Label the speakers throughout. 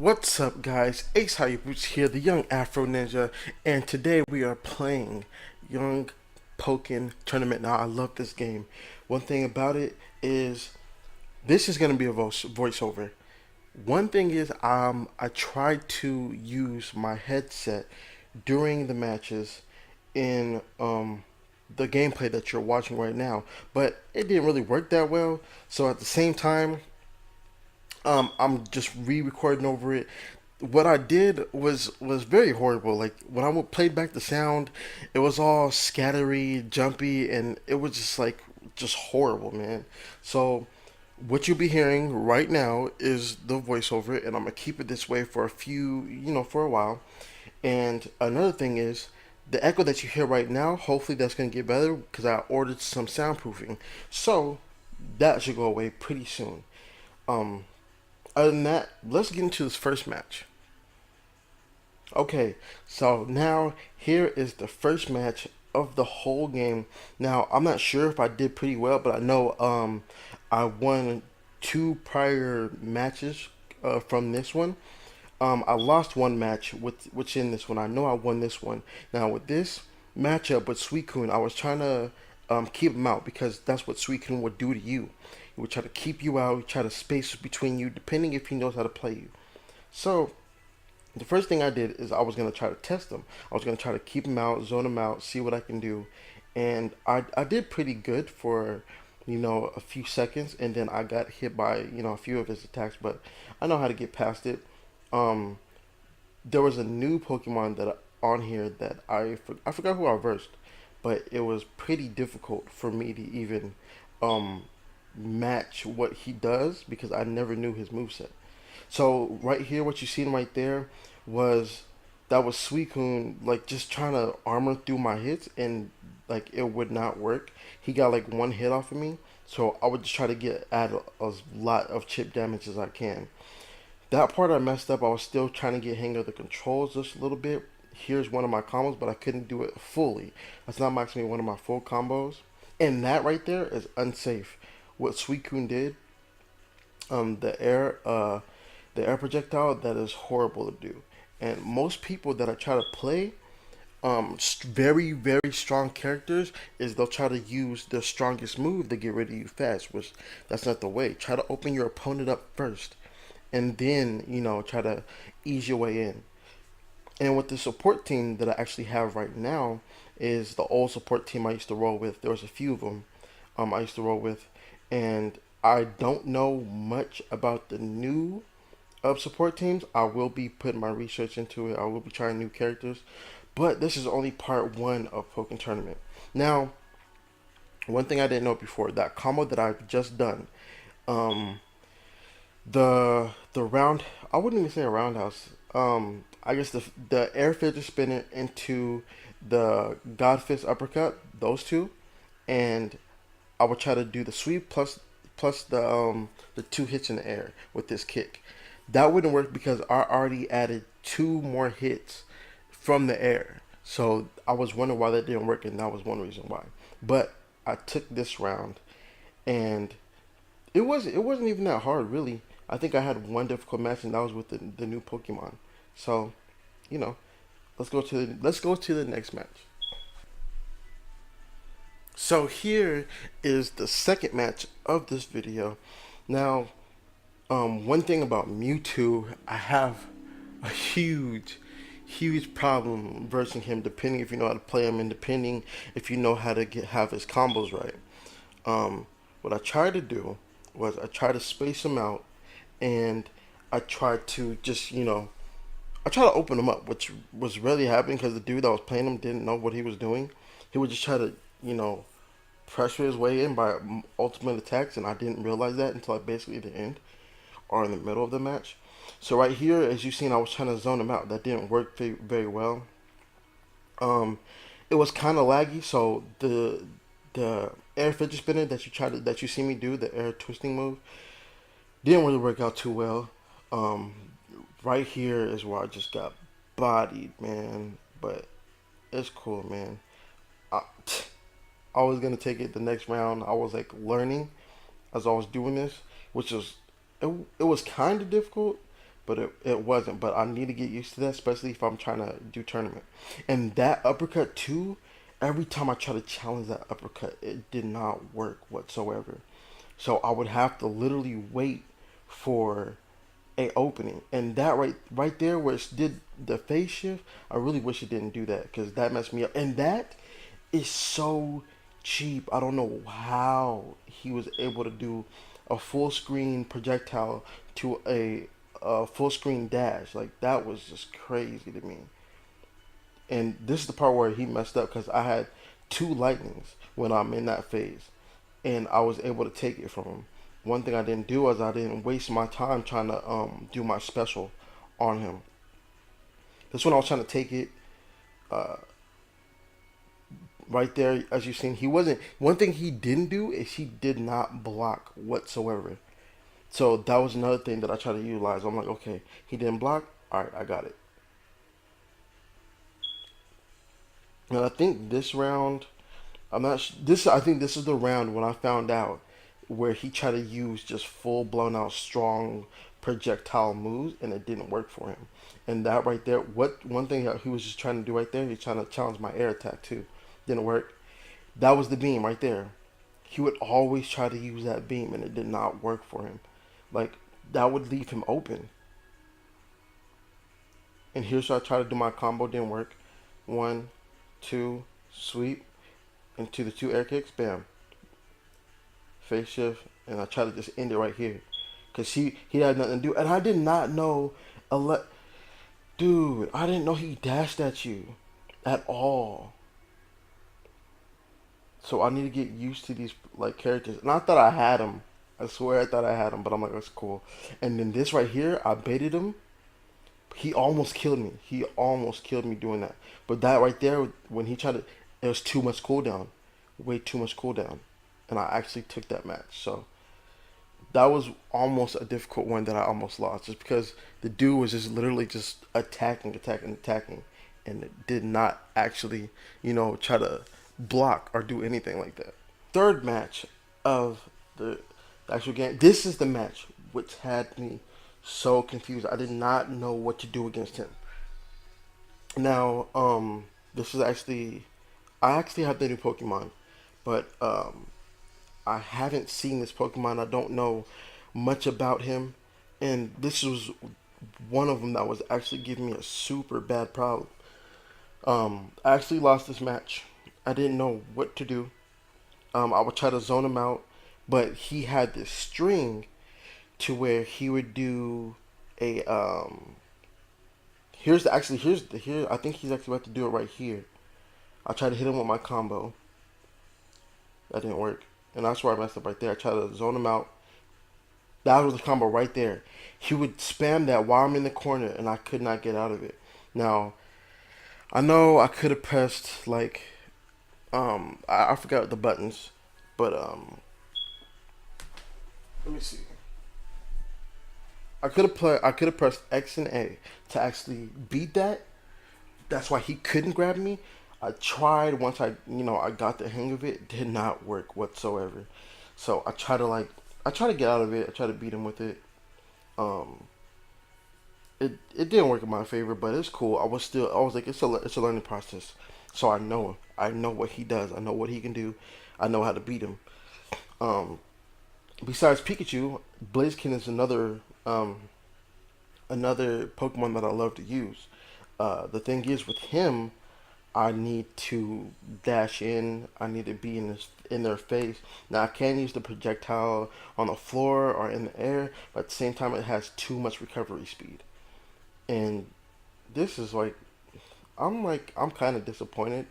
Speaker 1: What's up, guys? Ace High Boots here, the young Afro Ninja, and today we are playing Young Pokken Tournament. Now, I love this game. One thing about it is this is going to be a voiceover. One thing is, I tried to use my headset during the matches in the gameplay that you're watching right now, but it didn't really work that well. So at the same time, I'm just re-recording over it. What I did was very horrible. Like when played back the sound, it was all scattery, jumpy, and it was just horrible, man. So what you'll be hearing right now is the voiceover, and I'm gonna keep it this way for for a while. And another thing is the echo that you hear right now. Hopefully that's gonna get better because I ordered some soundproofing, so that should go away pretty soon. Um, Other than that, let's get into this first match. Okay, so now here is the first match of the whole game. Now, I'm not sure if I did pretty well, but I know I won two prior matches from this one. I lost one match with which in this one. I know I won this one. Now with this matchup with Suicune, I was trying to keep him out because that's what Suicune would do to you. He would try to keep you out, try to space between you, depending if he knows how to play you. So the first thing I did is I was gonna try to test him. I was gonna try to keep him out, zone him out, see what I can do, and I did pretty good for a few seconds, and then I got hit by a few of his attacks, but I know how to get past it. Um, there was a new Pokemon that on here that I forgot who I versed, but it was pretty difficult for me to even um match what he does because I never knew his moveset. So right here, what you seen right there was that was Suicune like just trying to armor through my hits and like it would not work. He got like one hit off of me, so I would just try to get add a lot of chip damage as I can. That part I messed up. I was still trying to get hang of the controls just a little bit. Here's one of my combos, but I couldn't do it fully. That's not actually one of my full combos, and that right there is unsafe. What Suicune did, um, the air, uh, the air projectile, that is horrible to do. And most people that I try to play, very very strong characters, is they'll try to use their strongest move to get rid of you fast. Which that's not the way. Try to open your opponent up first, and then try to ease your way in. And with the support team that I actually have right now is the old support team I used to roll with. There was a few of them I used to roll with, and I don't know much about the new support teams. I will be putting my research into it. I will be trying new characters, but this is only part one of Pokken Tournament. Now, one thing I didn't know before, that combo that I've just done, um, the round, I wouldn't even say a roundhouse. I guess the air fidget spinner into the God Fist uppercut, those two, and I would try to do the sweep plus the two hits in the air with this kick. That wouldn't work because I already added two more hits from the air. So I was wondering why that didn't work, and that was one reason why. But I took this round, and it wasn't even that hard really. I think I had one difficult match, and that was with the new Pokemon. So, you know, let's go to the next match. So here is the second match of this video. Now, one thing about Mewtwo, I have a huge problem versing him. Depending if you know how to play him, and depending if you know how to have his combos right. What I tried to do was I tried to space him out, and I tried to just I tried to open him up, which was really happening because the dude that was playing him didn't know what he was doing. He would just try to you know pressure his way in by ultimate attacks, and I didn't realize that until basically the end or in the middle of the match. So right here, as you've seen, I was trying to zone him out. That didn't work very well. Um, it was kind of laggy, so the air fidget spinner that you see me do, the air twisting move, didn't really work out too well. Um, right here is where I just got bodied, man. But it's cool, man. I, I was gonna take it the next round. I was like learning as I was doing this, which was it was kind of difficult, but it wasn't. But I need to get used to that, especially if I'm trying to do tournament. And that uppercut too, every time I try to challenge that uppercut, it did not work whatsoever. So I would have to literally wait for a opening, and that right there where it did the phase shift, I really wish it didn't do that because that messed me up. And that is so cheap. I don't know how he was able to do a full screen projectile to a full screen dash. Like that was just crazy to me. And this is the part where he messed up because I had two lightnings when I'm in that phase, and I was able to take it from him. One thing I didn't do was I didn't waste my time trying to do my special on him. This one I was trying to take it uh, right there, as you've seen. He wasn't. One thing he didn't do is he did not block whatsoever. So that was another thing that I tried to utilize. I'm like, okay, he didn't block. All right, I got it. And I think this round, I'm not this. I think this is the round when I found out where he tried to use just full blown out strong projectile moves, and it didn't work for him. And that right there, what one thing that he was just trying to do right there, he's trying to challenge my air attack too. Didn't work. That was the beam right there. He would always try to use that beam, and it did not work for him. Like that would leave him open. And here's what I tried to do my combo, didn't work. One, two, sweep into the two air kicks, bam, face shift, and I try to just end it right here, cause he had nothing to do, and I did not know, dude, I didn't know he dashed at you, at all. So I need to get used to these like characters, and I thought I had him. I swear I thought I had him, but I'm like, that's cool. And then this right here, I baited him. He almost killed me. He almost killed me doing that. But that right there, when he tried to, it was too much cooldown, way too much cooldown, and I actually took that match. So that was almost a difficult one that I almost lost, just because the dude was just literally just attacking, attacking, attacking, and it did not actually, try to block or do anything like that. Third match of the actual game. This is the match which had me so confused. I did not know what to do against him. Now, this is actually, I actually have the new Pokemon, but I haven't seen this Pokemon. I don't know much about him, and this was one of them that was actually giving me a super bad problem. I actually lost this match. I didn't know what to do. I would try to zone him out, but he had this string to where he would do a here I think he's actually about to do it right here. I tried to hit him with my combo. That didn't work. And that's where I messed up right there. I tried to zone him out. That was the combo right there. He would spam that while I'm in the corner, and I could not get out of it. Now, I know I could have pressed like I forgot the buttons, but let me see. I could have pressed X and A to actually beat that. That's why he couldn't grab me. I tried once I got the hang of it. It did not work whatsoever. So I try to get out of it. I try to beat him with it. Um, it didn't work in my favor, but it's cool. I was like it's a learning process. So I know what he does. I know what he can do. I know how to beat him. Um, Besides Pikachu, Blaziken is um, another Pokemon that I love to use. The thing is with him, I need to dash in. I need to be in their face. Now I can use the projectile on the floor or in the air, but at the same time it has too much recovery speed. And this is I'm kind of disappointed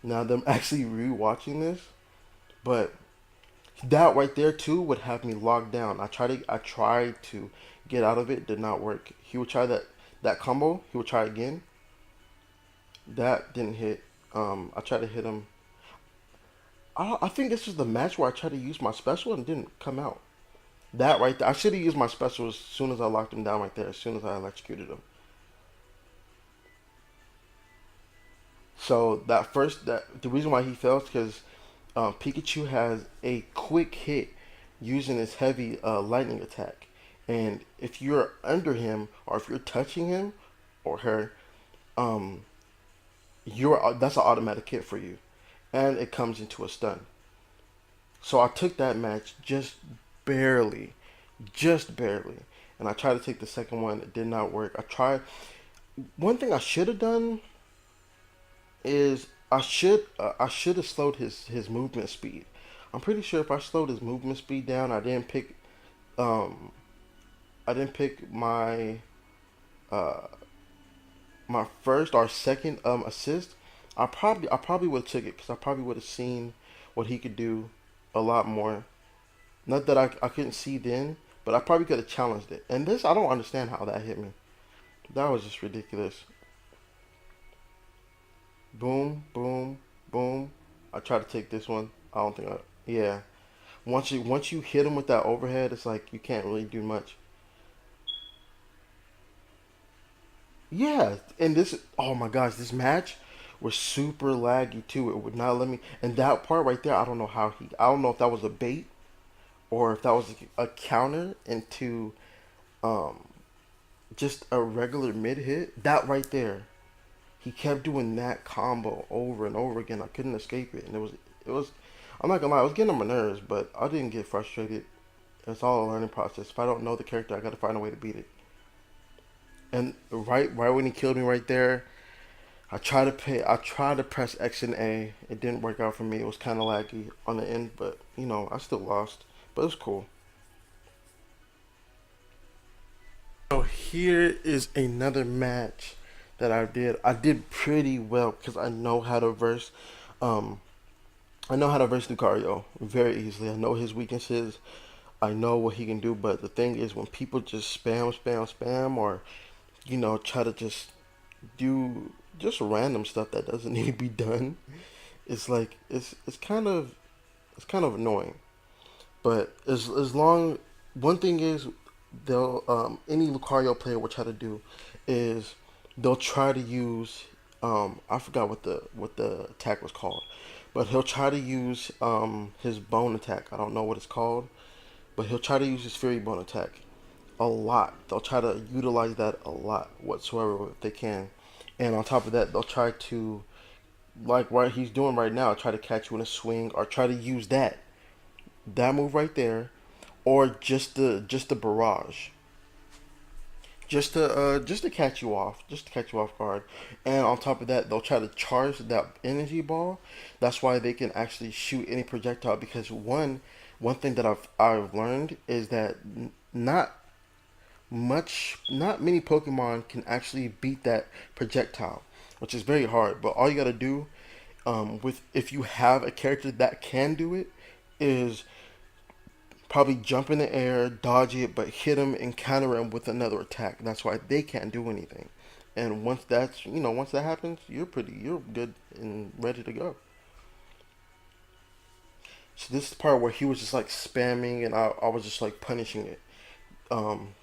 Speaker 1: now that I'm actually rewatching this. But that right there too would have me locked down. I tried to get out of it. Did not work. He would try that combo. He would try again. That didn't hit. I tried to hit him. I think this is the match where I tried to use my special and it didn't come out. That right there. I should have used my special as soon as I locked him down right there. As soon as I electrocuted him. So that the reason why he fell is because Pikachu has a quick hit using his heavy lightning attack, And if you're under him or if you're touching him or her, um, you're that's an automatic hit for you, and it comes into a stun. So I took that match barely, just barely, and I tried to take the second one. It did not work. I tried. One thing I should have done is I should have slowed his movement speed. I'm pretty sure if I slowed his movement speed down, um I didn't pick uh my first or second assist. I probably would have took it because I probably would have seen what he could do a lot more. Not that I couldn't see then, but I probably could have challenged it. And this I don't understand how that hit me. That was just ridiculous. Boom, boom, boom. I tried to take this one. I don't think I. Yeah. Once you hit him with that overhead, it's like you can't really do much. Yeah, and this. Oh my gosh, this match was super laggy too. It would not let me. And that part right there, I don't know how he. I don't know if that was a bait or if that was a counter into um just a regular mid hit. That right there, he kept doing that combo over and over again. I couldn't escape it, and it was. I'm not gonna lie, I was getting on my nerves, but I didn't get frustrated. It's all a learning process. If I don't know the character, I gotta find a way to beat it. And right when he killed me right there, I tried to press X and A. It didn't work out for me. It was kind of laggy on the end, but I still lost. But it was cool. So here is another match that I did. I did pretty well because um I know how to verse Lucario very easily. I know his weaknesses. I know what he can do. But the thing is, when people just spam, or try to just do just random stuff that doesn't need to be done, it's like it's kind of annoying. But as long one thing is they'll any Lucario player will try to do is they'll try to use I forgot what the attack was called, but he'll try to use his bone attack. I don't know what it's called, but he'll try to use his Fury Bone attack a lot. They'll try to utilize that a lot whatsoever if they can, and on top of that, they'll try to like what he's doing right now, try to catch you in a swing or try to use that move right there, or just the barrage, just to catch you off, just to catch you off guard. And on top of that, they'll try to charge that energy ball. That's why they can actually shoot any projectile because one thing that I've learned is that not many Pokemon can actually beat that projectile, which is very hard. But all you gotta do, with if you have a character that can do it, is probably jump in the air, dodge it, but hit him and counter him with another attack. That's why they can't do anything. And once that happens, you're good and ready to go. So this is the part where he was just like spamming, and I was just like punishing it. Um,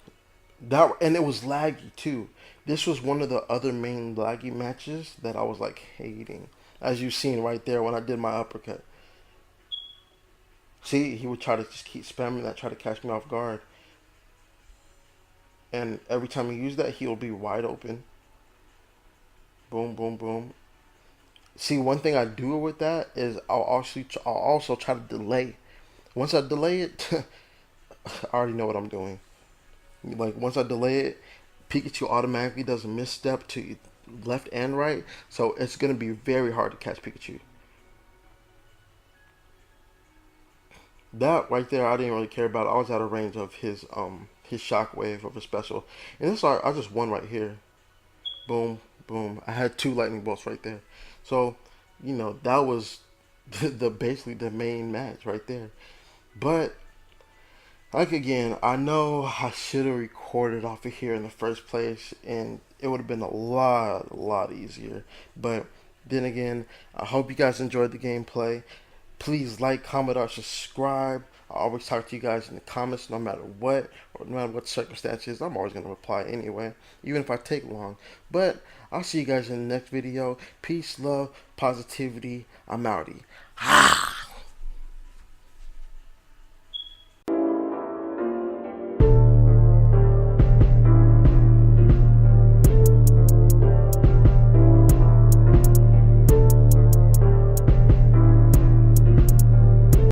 Speaker 1: that and it was laggy too. This was one of the other main laggy matches that I was like hating, as you've seen right there when I did my uppercut. See, he would try to just keep spamming that, try to catch me off guard, and every time he used that, he'll be wide open. Boom, boom, boom. See, one thing I do with that is I'll also try to delay. Once I delay it, I already know what I'm doing. Like once I delay it, Pikachu automatically does a misstep to left and right, so it's gonna be very hard to catch Pikachu. That right there, I didn't really care about. I was out of range of his shockwave of his special, and this I just won right here. Boom, boom. I had two lightning bolts right there, so that was the basically the main match right there. But like again, I know I should have recorded off of here in the first place, and it would have been a lot easier. But then again, I hope you guys enjoyed the gameplay. Please like, comment, or subscribe. I always talk to you guys in the comments, no matter what, or no matter what circumstances. I'm always going to reply anyway, even if I take long. But I'll see you guys in the next video. Peace, love, positivity. I'm outie.